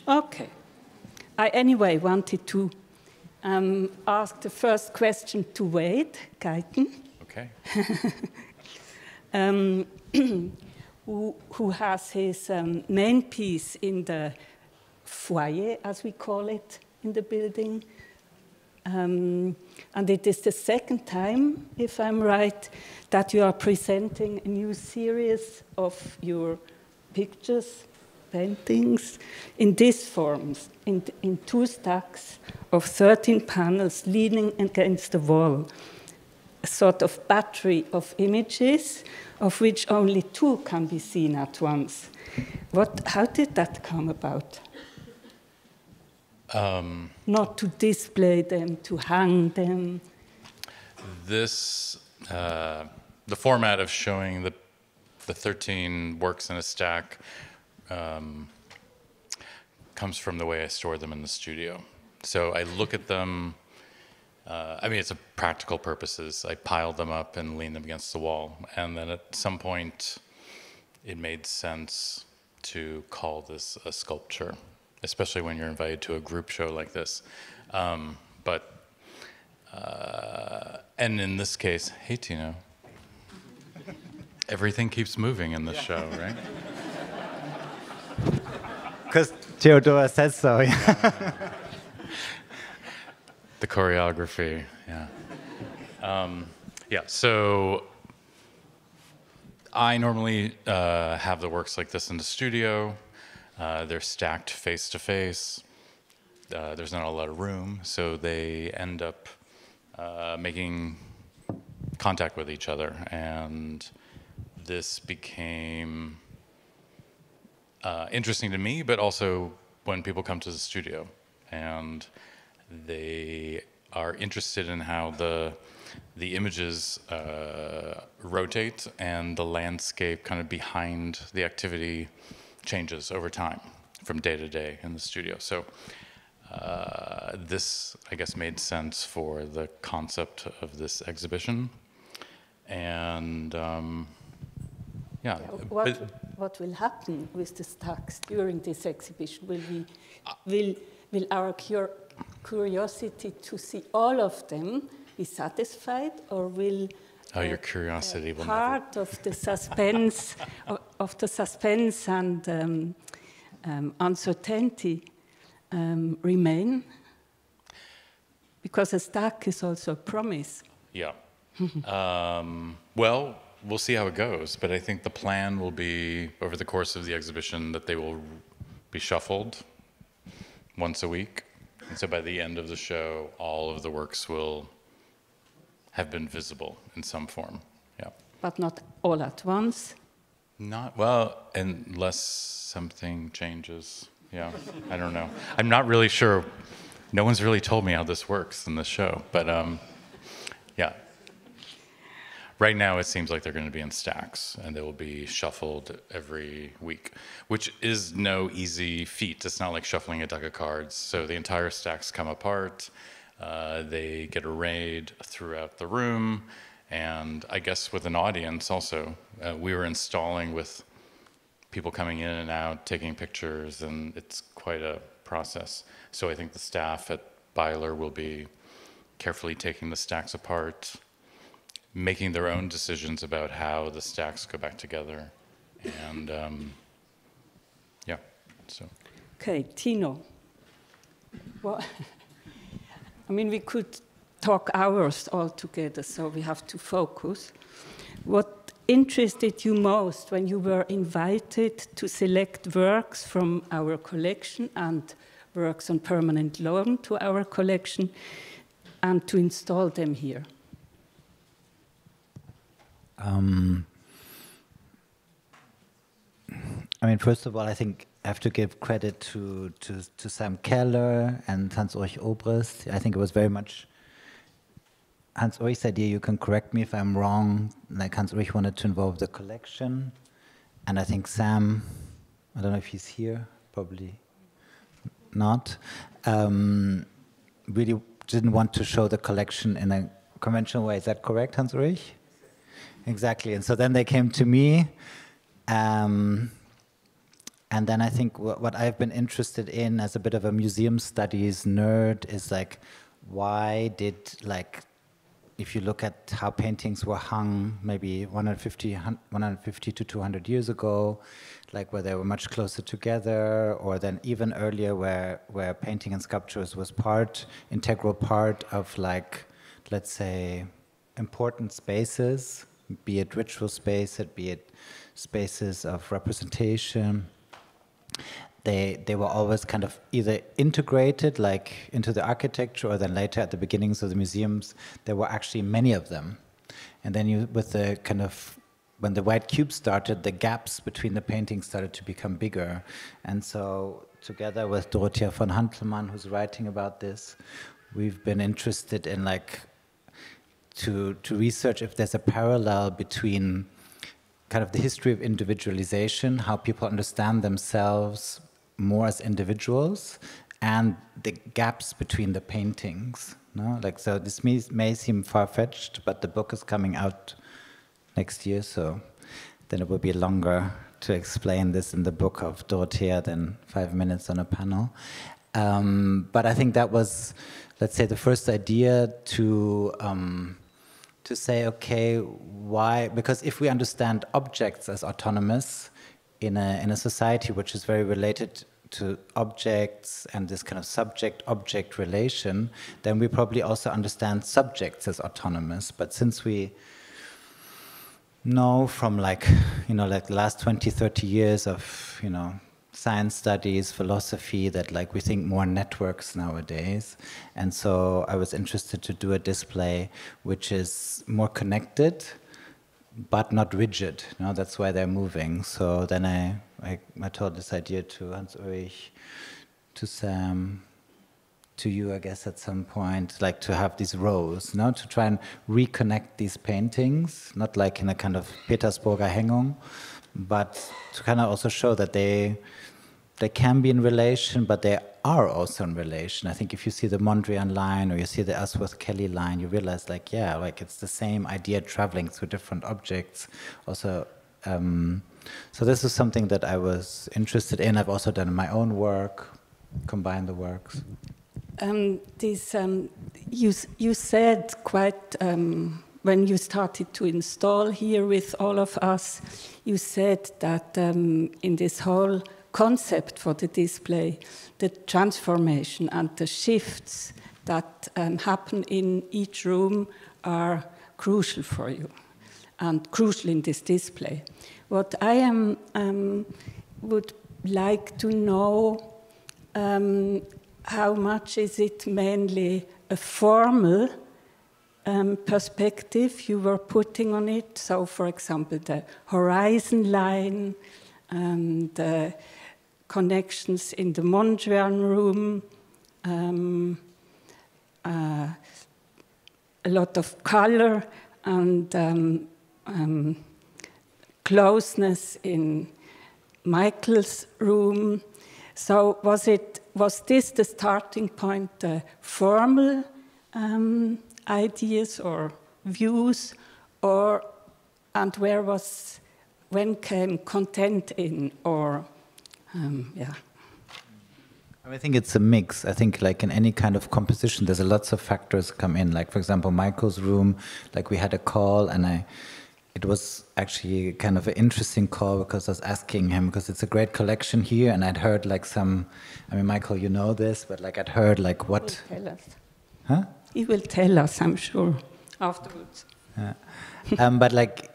Okay. I anyway wanted to ask the first question to Wade, Guyton. Okay. Who has his main piece in the foyer, as we call it, in the building. And it is the second time, if I'm right, that you are presenting a new series of your pictures, paintings, in these forms, in 2 stacks of 13 panels leaning against the wall. A sort of battery of images, of which only 2 can be seen at once. How did that come about? Not to display them, to hang them. This, the format of showing the 13 works in a stack comes from the way I store them in the studio. So I look at them, I mean, it's a practical purposes. I pile them up and lean them against the wall. And then at some point, it made sense to call this a sculpture, especially when you're invited to a group show like this. And in this case, hey, Tino. Everything keeps moving in this show, right? Because Theodora says so. The choreography, yeah. Yeah, so I normally have the works like this in the studio. They're stacked face to face. There's not a lot of room, so they end up making contact with each other. And this became interesting to me, but also when people come to the studio and they are interested in how the images rotate and the landscape kind of behind the activity changes over time from day to day in the studio. So this, I guess, made sense for the concept of this exhibition. And yeah. What will happen with the stacks during this exhibition? Will our curiosity to see all of them be satisfied, or will your curiosity will part of the suspense of the suspense and uncertainty remain? Because a stack is also a promise. Yeah. Well, we'll see how it goes, but I think the plan will be over the course of the exhibition that they will be shuffled once a week. And so by the end of the show, all of the works will have been visible in some form. Yeah. But not all at once? Not, well, unless something changes. Yeah, I don't know. I'm not really sure. No one's really told me how this works in this show, but yeah. Right now, it seems like they're going to be in stacks, and they will be shuffled every week, which is no easy feat. It's not like shuffling a deck of cards. So the entire stacks come apart. They get arrayed throughout the room, and I guess with an audience also. We were installing with people coming in and out, taking pictures, and it's quite a process. So I think the staff at Beyeler will be carefully taking the stacks apart, making their own decisions about how the stacks go back together. And yeah, so. Okay, Tino. Well, I mean, we could talk hours all together, so we have to focus. What interested you most when you were invited to select works from our collection and works on permanent loan to our collection and to install them here? I mean, first of all, I think I have to give credit to Sam Keller and Hans-Ulrich Obrist. I think it was very much Hans-Ulrich's idea. You can correct me if I'm wrong. Like Hans-Ulrich wanted to involve the collection, and I think Sam, I don't know if he's here, probably not, really didn't want to show the collection in a conventional way. Is that correct, Hans-Ulrich? Exactly. And so then they came to me, and And then I think what I've been interested in as a bit of a museum studies nerd is like, why did, like, if you look at how paintings were hung maybe 150 to 200 years ago, like where they were much closer together, or then even earlier where painting and sculptures was integral part of, like, let's say, important spaces, be it ritual space, be it spaces of representation. They were always kind of either integrated, like, into the architecture, or then later at the beginnings of the museums, there were actually many of them. And then with the kind of, when the white cube started, the gaps between the paintings started to become bigger. And so together with Dorothea von Hantelmann, who's writing about this, we've been interested in, like, to research if there's a parallel between kind of the history of individualization, how people understand themselves more as individuals, and the gaps between the paintings. No? Like, so this may seem far-fetched, but the book is coming out next year, so then it will be longer to explain this in the book of Dorothea than 5 minutes on a panel. But I think that was, let's say, the first idea to say, okay, why? Because if we understand objects as autonomous in a society which is very related to objects and this kind of subject-object relation, then we probably also understand subjects as autonomous. But since we know from, like, like the last 20, 30 years of, science studies, philosophy, that, like, we think more networks nowadays. And so I was interested to do a display which is more connected, but not rigid. That's why they're moving. So then I told this idea to Hans-Ulrich, to Sam, to you, I guess, at some point, like, to have these rows, to try and reconnect these paintings, not like in a kind of Petersburger Hängung, but to kind of also show that they can be in relation, but they are also in relation. I think if you see the Mondrian line or you see the Ellsworth-Kelly line, you realize, like, yeah, like, it's the same idea traveling through different objects. Also, so this is something that I was interested in. I've also done my own work, combined the works. You said quite, when you started to install here with all of us, you said that in this whole concept for the display, the transformation and the shifts that happen in each room are crucial for you and crucial in this display. What I would like to know, how much is it mainly a formal perspective you were putting on it? So, for example, the horizon line, the connections in the Mondrian room, a lot of color and closeness in Michael's room. So was this the starting point, the formal ideas or views, and when came content in, or yeah? I think it's a mix. I think, like, in any kind of composition, there's lots of factors come in. Like, for example, Michael's room, like, we had a call, and it was actually kind of an interesting call because I was asking him, because it's a great collection here, and I'd heard, like, Michael, you know this, but, like, I'd heard, like, what... He will tell us. Huh? He will tell us, I'm sure, afterwards. Yeah. But, like,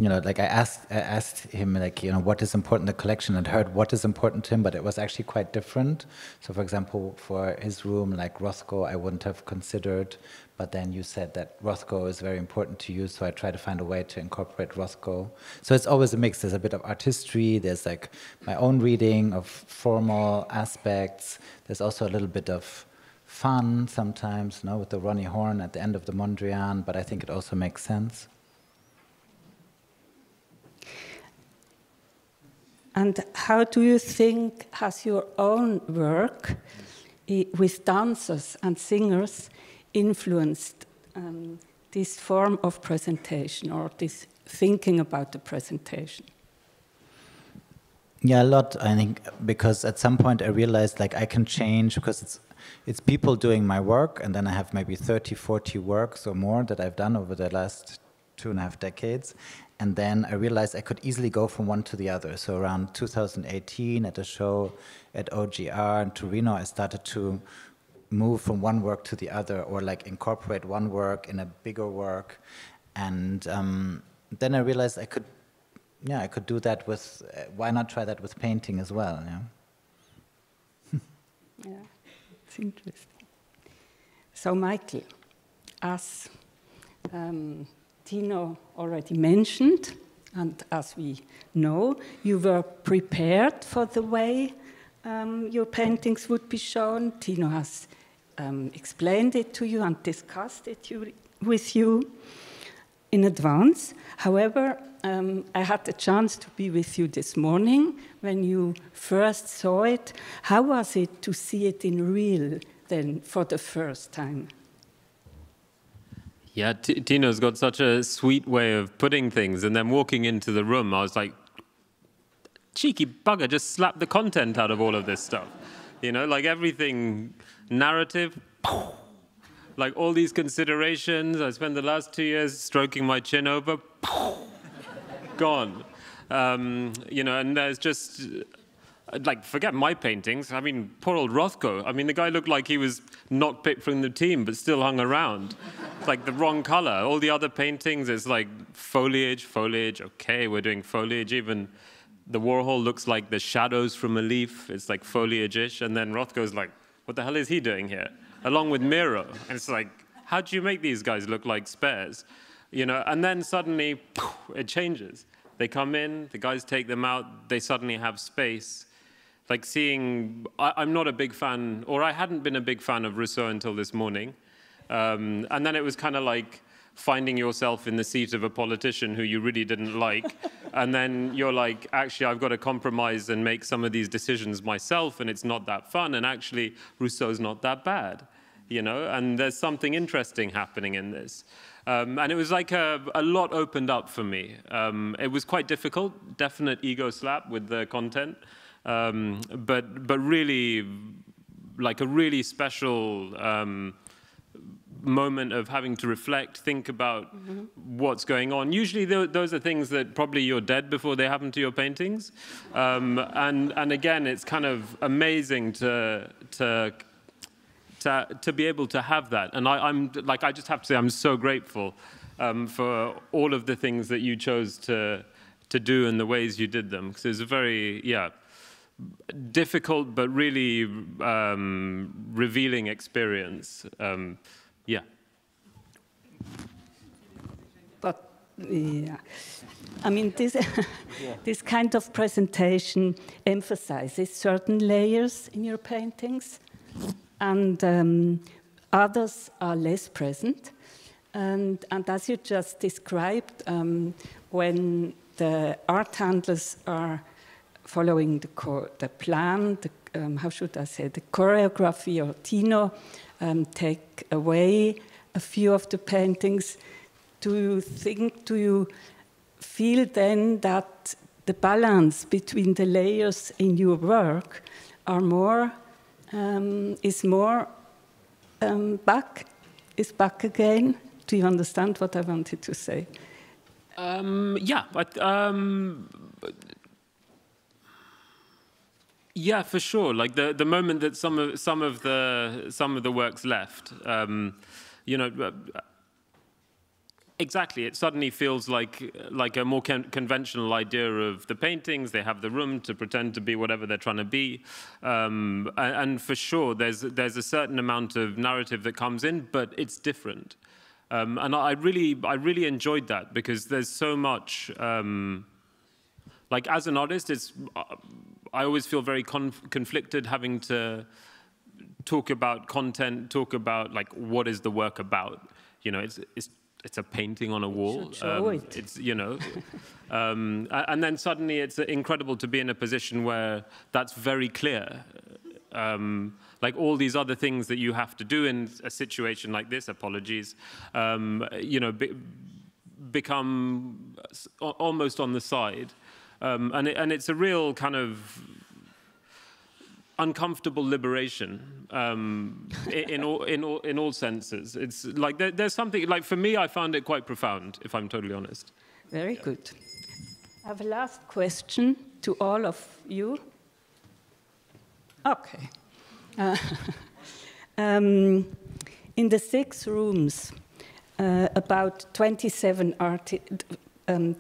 like, I asked him, like, what is important in the collection, and heard what is important to him, but it was actually quite different. So, for example, for his room, like, Rothko, I wouldn't have considered, but then you said that Rothko is very important to you, so I try to find a way to incorporate Rothko. So it's always a mix. There's a bit of artistry, there's, like, my own reading of formal aspects, there's also a little bit of fun sometimes, with the Ronnie Horn at the end of the Mondrian, but I think it also makes sense. And how do you think has your own work with dancers and singers influenced this form of presentation, or this thinking about the presentation? Yeah, a lot, I think, because at some point I realized like I can change, because it's people doing my work, and then I have maybe 30, 40 works or more that I've done over the last 2.5 decades. And then I realized I could easily go from one to the other. So around 2018 at a show at OGR in Torino, I started to move from one work to the other, or like incorporate one work in a bigger work. And then I realized I could do that with, why not try that with painting as well? Yeah, yeah, it's interesting. So Michael, as Tino already mentioned, and as we know, you were prepared for the way your paintings would be shown. Tino has explained it to you and discussed it with you in advance. However, I had the chance to be with you this morning when you first saw it. How was it to see it in real then for the first time? Yeah, Tino's got such a sweet way of putting things, and then walking into the room, I was like, cheeky bugger, just slap the content out of all of this stuff. You know, like everything, narrative, like all these considerations. I spent the last 2 years stroking my chin over, gone. You know, and there's just, like, forget my paintings. I mean, poor old Rothko. I mean, the guy looked like he was not picked from the team, but still hung around. Like the wrong color. All the other paintings, it's like foliage. Okay, we're doing foliage. Even the Warhol looks like the shadows from a leaf. It's like foliage-ish. And then Rothko's like, what the hell is he doing here? Along with Miro. And it's like, how do you make these guys look like spares? You know, and then suddenly, it changes. They come in, the guys take them out, they suddenly have space. Like seeing, I'm not a big fan, or I hadn't been a big fan of Rousseau until this morning. And then it was kind of like finding yourself in the seat of a politician who you really didn't like. And then you're like, actually, I've got to compromise and make some of these decisions myself, and it's not that fun. And actually, Rousseau's not that bad, you know? And there's something interesting happening in this. And it was like a lot opened up for me. It was quite difficult, definite ego slap with the content. But really, like a really special moment of having to reflect, think about what's going on. Usually those are things that probably you're dead before they happen to your paintings. And again, it's kind of amazing to be able to have that. And I just have to say, I'm so grateful for all of the things that you chose to do and the ways you did them. Because it was a very, difficult but really revealing experience. Yeah. But yeah, I mean this kind of presentation emphasizes certain layers in your paintings, and others are less present. And as you just described, when the art handlers are following the plan, how should I say, the choreography, or Tino take away a few of the paintings, do you feel then that the balance between the layers in your work is back again? Do you understand what I wanted to say? Yeah, but yeah, for sure. Like the moment that some of the works left, you know, exactly. It suddenly feels like a more conventional idea of the paintings. They have the room to pretend to be whatever they're trying to be, and for sure, there's a certain amount of narrative that comes in, but it's different. And I really enjoyed that, because there's so much. Like as an artist, I always feel very conflicted having to talk about content, talk about like what is the work about. You know, it's a painting on a wall. It's, you know, and then suddenly it's incredible to be in a position where that's very clear. Like all these other things that you have to do in a situation like this, apologies, you know, become almost on the side. And it's a real kind of uncomfortable liberation in all senses. It's like there's something, like for me, I found it quite profound, if I'm totally honest. Very good. I have a last question to all of you. Okay. In the 6 rooms, about 27 artists,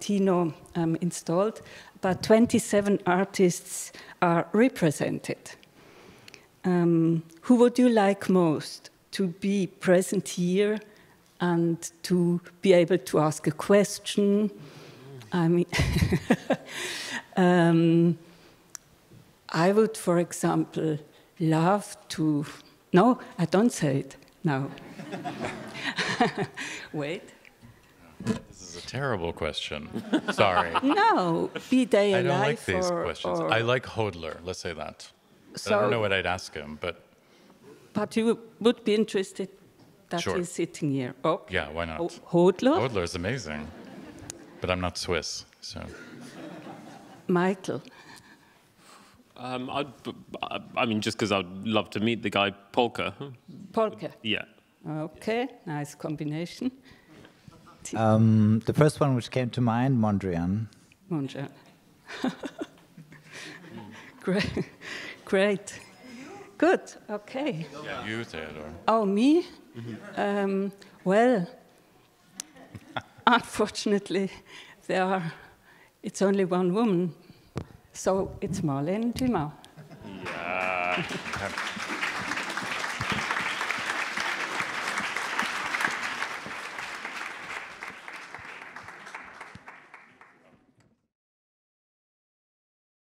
Tino installed, about 27 artists are represented. Who would you like most to be present here and to be able to ask a question? I mean, I would, for example, love to... No, I don't say it now. Wait. This is a terrible question. Sorry. No, be they alive. I don't like these questions. Or... I like Höller, let's say that. So, I don't know what I'd ask him, but... But you would be interested that sure. he's sitting here. Oh. Yeah, why not? Höller? Höller is amazing. But I'm not Swiss, so... Michael? I mean, just because I'd love to meet the guy, Polka. Polka? Yeah. Okay, nice combination. The first one which came to mind, Mondrian. Mondrian. Great. Great. Good, okay. Yeah, you, Theodora. Oh, me? Well, unfortunately, it's only one woman. So it's Marlene Dumas. Yeah.